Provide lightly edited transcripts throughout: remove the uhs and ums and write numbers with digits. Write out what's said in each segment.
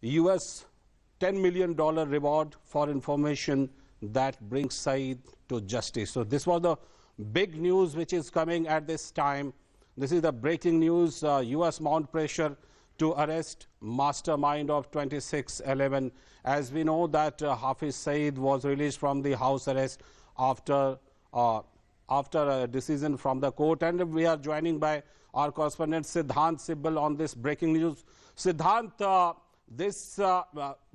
US $10 million reward for information that brings Saeed to justice. So this was the big news which is coming at this time. This is the breaking news. US mount pressure to arrest mastermind of 2611. As we know that Hafiz Saeed was released from the house arrest after a decision from the court, and we are joining by our correspondent Siddhant Sibbal on this breaking news. Siddhant,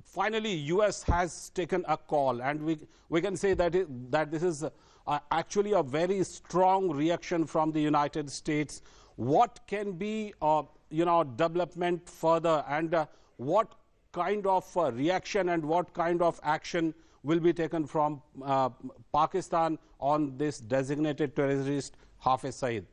finally US has taken a call, and we can say that this is actually a very strong reaction from the United States. What can be development further, and what kind of reaction and what kind of action will be taken from Pakistan on this designated terrorist Hafiz Saeed?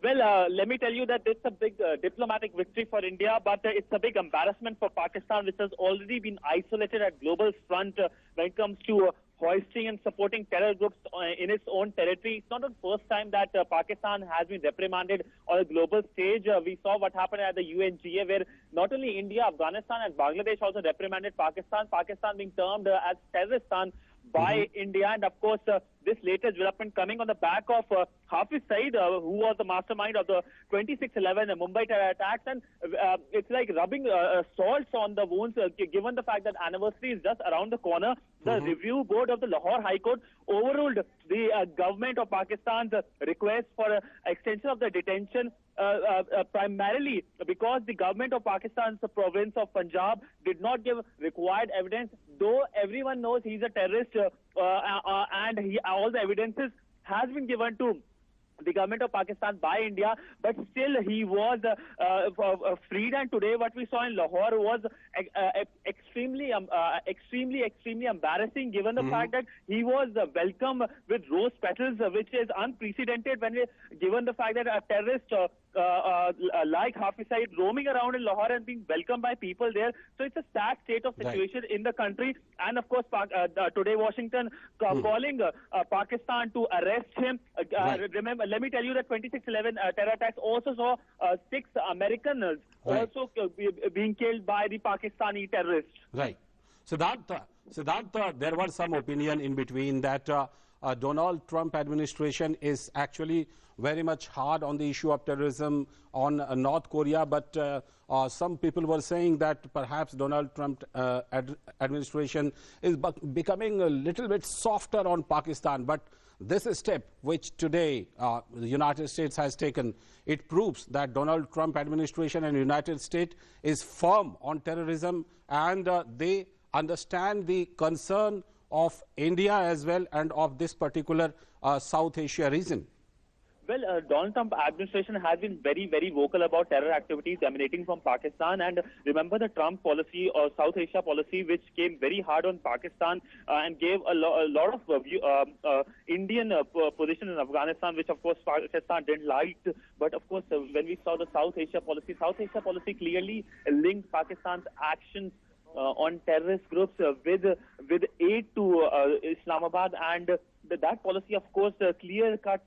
Well, let me tell you that it's a big diplomatic victory for India, but it's a big embarrassment for Pakistan, which has already been isolated at global front when it comes to hoisting and supporting terror groups in its own territory. It's not the first time that Pakistan has been reprimanded on a global stage. We saw what happened at the UNGA, where not only India, Afghanistan and Bangladesh also reprimanded Pakistan, Pakistan being termed as Terroristan by India. And of course, this latest development coming on the back of Hafiz Saeed, who was the mastermind of the 2611 Mumbai terror attacks. And it's like rubbing salts on the wounds, given the fact that anniversary is just around the corner. The review board of the Lahore High Court overruled the government of Pakistan's request for extension of the detention, primarily because the government of Pakistan's province of Punjab did not give required evidence, though everyone knows he's a terrorist, and all the evidences has been given to the government of Pakistan by India, but still he was freed. And today what we saw in Lahore was extremely embarrassing, given the fact that he was welcomed with rose petals, which is unprecedented given the fact that a terrorist like Hafiz Saeed roaming around in Lahore and being welcomed by people there. So it's a sad state of situation in the country. And of course, today Washington calling Pakistan to arrest him. Remember, let me tell you that 2611 terror attacks also saw 6 Americans also being killed by the Pakistani terrorists. Right. Siddhant, there was some opinion in between that Donald Trump administration is actually very much hard on the issue of terrorism on North Korea, but some people were saying that perhaps Donald Trump administration is becoming a little bit softer on Pakistan. But this step which today the United States has taken, it proves that Donald Trump administration and United States is firm on terrorism, and they understand the concern of India as well and of this particular South Asia region. Well, Donald Trump administration has been very, very vocal about terror activities emanating from Pakistan. And remember the Trump policy or South Asia policy, which came very hard on Pakistan and gave a lot of Indian position in Afghanistan, which of course Pakistan didn't like. But of course, when we saw the South Asia policy clearly linked Pakistan's actions on terrorist groups with aid to Islamabad, and that policy, of course, clear-cut.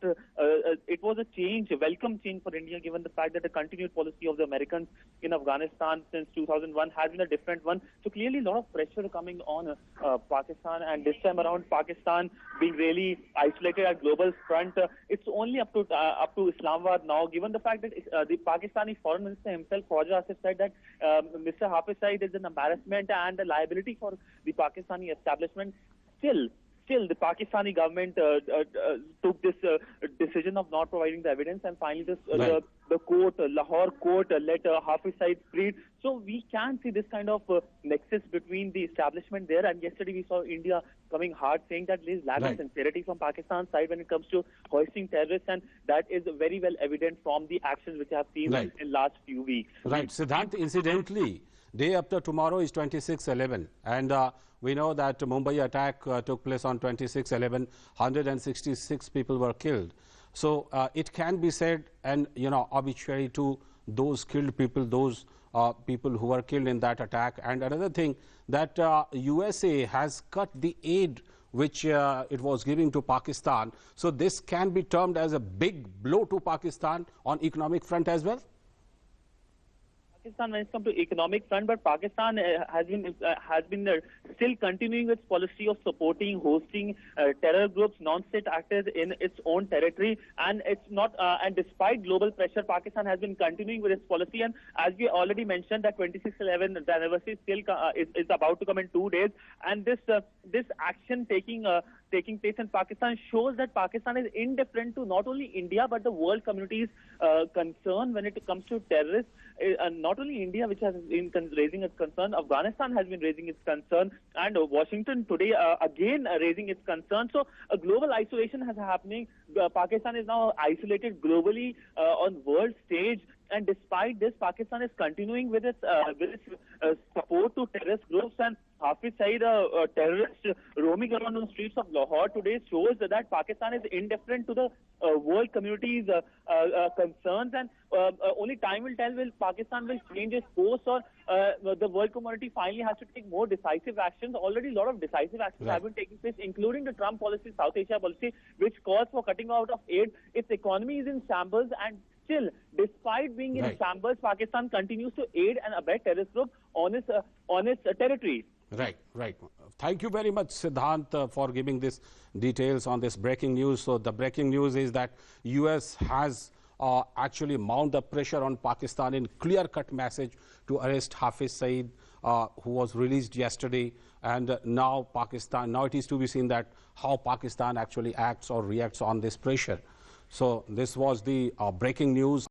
It was a welcome change for India, given the fact that the continued policy of the Americans in Afghanistan since 2001 has been a different one. So clearly, a lot of pressure coming on Pakistan, and this time around, Pakistan being really isolated at global front. It's only up to Islamabad now, given the fact that the Pakistani Foreign Minister himself, Khawaja Asif, said that Mr. Hafiz Saeed is an embarrassment and a liability for the Pakistani establishment. Still, the Pakistani government took this decision of not providing the evidence, and finally the court, Lahore court, let Hafiz Saeed freed. So we can see this kind of nexus between the establishment there. And yesterday we saw India coming hard, saying that there is lack of sincerity from Pakistan's side when it comes to hoisting terrorists, and that is very well evident from the actions which I have seen in last few weeks. Right. Siddhant, incidentally, day after tomorrow is 2611, and we know that Mumbai attack took place on 2611. 166 people were killed. So it can be said, and obituary to those killed people, those people who were killed in that attack. And another thing, that USA has cut the aid which it was giving to Pakistan. So this can be termed as a big blow to Pakistan on economic front as well. Pakistan when it comes to economic front, but Pakistan has been still continuing its policy of supporting, hosting terror groups, non-state actors in its own territory, and it's not. And despite global pressure, Pakistan has been continuing with its policy. And as we already mentioned, that 26/11, the anniversary still is about to come in 2 days, and this action taking place in Pakistan shows that Pakistan is indifferent to not only India but the world community's concern when it comes to terrorists. Not only India, which has been raising its concern, Afghanistan has been raising its concern, and Washington today again raising its concern. So a global isolation is happening. Pakistan is now isolated globally on world stage. And despite this, Pakistan is continuing with its support to terrorist groups. And Hafiz Saeed, a terrorist roaming around on the streets of Lahore today, shows that Pakistan is indifferent to the world community's concerns. And only time will tell will Pakistan will change its course, or the world community finally has to take more decisive actions. Already a lot of decisive actions have been taking place, including the Trump policy, South Asia policy, which calls for cutting out of aid. Its economy is in shambles, and still, despite being in shambles, Pakistan continues to aid and abet terrorist groups on its territory. Right. Thank you very much, Siddhant, for giving this details on this breaking news. So the breaking news is that U.S. has actually mounted the pressure on Pakistan in clear-cut message to arrest Hafiz Saeed, who was released yesterday. And now it is to be seen that how Pakistan actually acts or reacts on this pressure. So this was the breaking news.